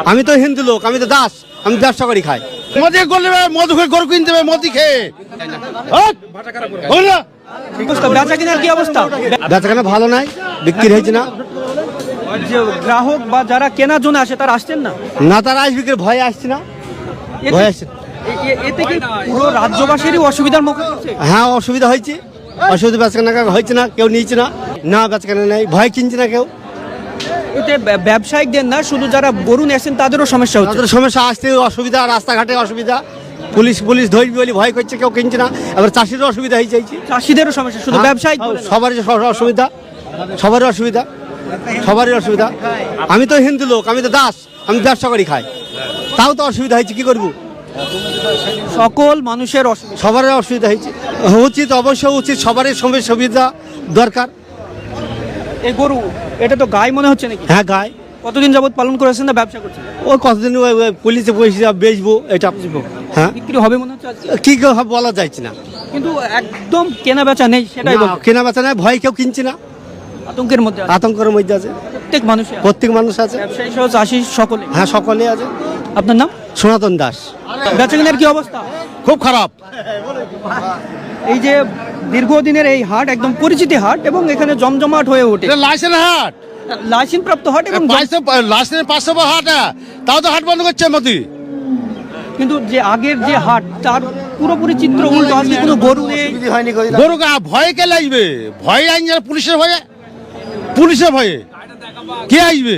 আমি তো হিন্দু লোক, আমি তো দাস, আমি ব্যবসা করি খাই। মোদি করলে মধু খেয়ে গরু কিনতে হবে, মোদি খেয়ে বেচা কেনার কি অবস্থা? বেচা কেনা ভালো নাই, বিক্রি হয়েছে না। যে গ্রাহক বা যারা কেনার জন্য আসে তারা আসছেন না? না, তারা আসবে কি ভয়ে আসছে না, ভয়ে আসছে। এতে কি পুরো রাজ্যবাসীরই অসুবিধার মুখে পড়ছে? হ্যাঁ, অসুবিধা হয়েছে, অসুবিধা বেচা কেনা হয়েছে না, কেউ নিচ্ছে না, না বেচা কেনা নেই, ভয় কিনছে না কেউ। এতে ব্যবসায়িকদের না, শুধু যারা গরু নিয়েছেন তাদেরও সমস্যা হচ্ছে। তাদের সমস্যা, আসতে অসুবিধা, রাস্তাঘাটে অসুবিধা, পুলিশ ধরবি বলে ভয় করছে, কেউ কিনছে না। এবার চাষিরও অসুবিধা হয়েছে, চাষিদেরও সমস্যা, শুধু ব্যবসায়িক সবারই অসুবিধা, সবারই অসুবিধা, সবারই অসুবিধা। আমি তো হিন্দু লোক, আমি তো দাস, আমি ব্যবসা করি খাই, তাও তো অসুবিধা হয়েছে, কি করবো? সকল মানুষের অসুবিধা, সবারই অসুবিধা হয়েছে। উচিত, অবশ্যই উচিত, সবারই সুবিধা দরকার। এই গরু এটা তো গাই মনে হচ্ছে নাকি? হ্যাঁ, গায়ে। কতদিন যাবত পালন করেছেন না ব্যবসা করছেন? ওই কতদিন পুলিশে পয়সা বেচবো, এটা হ্যাঁ, বিক্রি হবে মনে হচ্ছে আজকে? কি হবে বলা যাচ্ছে না, কিন্তু একদম কেনা বেচা নেই, সেটাই বলছি। কেনা বেচা নেই, ভয় কেউ কিনছে না, আতঙ্কের মধ্যে আছে। আতঙ্কের মধ্যে আছে প্রত্যেক মানুষ আছে, ব্যবসায়ী সহ চাষি সকলে। হ্যাঁ, সকলে আছে। আপনার নাম? সনাতন দাস। বেচা কেনার কি অবস্থা? খুব খারাপ। এই যে দীর্ঘদিনের এই হাট একদম পরিচিতি হাট এবং এখানে জমজমাট হয়ে ওঠে। এটা লাইসেন্স হাট, লাইসেন্স প্রাপ্ত হাট এবং লাইসেন্স 500 হাট, তাও তো হাট বন্ধ করছে মোদি। কিন্তু যে আগের যে হাট তার পুরোপুরি চিত্র উল্টো, আজকে কোনো গরু নেই। গরু ভয়ে কে লাগবে? ভয়ে আইন যারা, পুলিশের ভয়ে, পুলিশের ভয়ে কে আসবে?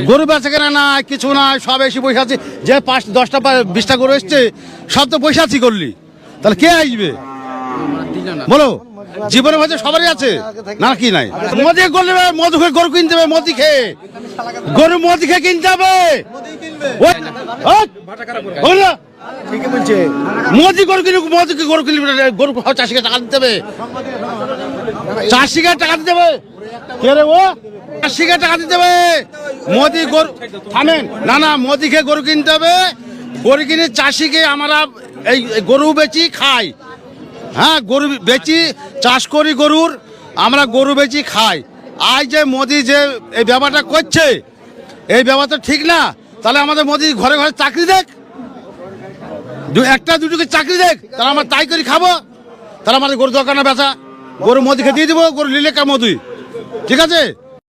গরু বেচা কেনা না, কিছু না, সব এসে বসে আছে। যে 5-10টা 20টা গরু এসছে, সব তো বসে আছি করলি, তাহলে কে আসবে বলো? জীবনের মধ্যে সবারই আছে না, কি নাই? মোদি করলে মধু খেয়ে গরু কিনতে হবে, মোদি খেয়ে গরু, মোদি খেয়ে কিনতে হবে। মোদি গরু কিনুক, মোদিকে গরু কিনবে, গরু চাষিকে টাকা দিতে হবে, চাষিকে টাকা দিতে হবে। কে রে ও? চাষিকে টাকা দিতে হবে। মোদি গরু থামেন না, মোদি খেয়ে গরু কিনতে হবে। গরু কিনে চাষিকে আমরা এই গরু বেচি খাই, হ্যাঁ, গরু বেচি, চাষ করি গরুর, আমরা গরু বেচি খাই। আজ যে মোদি যে এই ব্যাপারটা করছে, এই ব্যাপারটা ঠিক না। তাহলে আমাদের মোদি ঘরে ঘরে চাকরি দেখ, একটা দুটোকে চাকরি দেখ, তাহলে আমরা তাই করে খাবো। তাহলে আমাদের গরু দরকার না বেচা, গরু মোদিকে দিয়ে দিব, গরু নিলে কা মোদি, ঠিক আছে।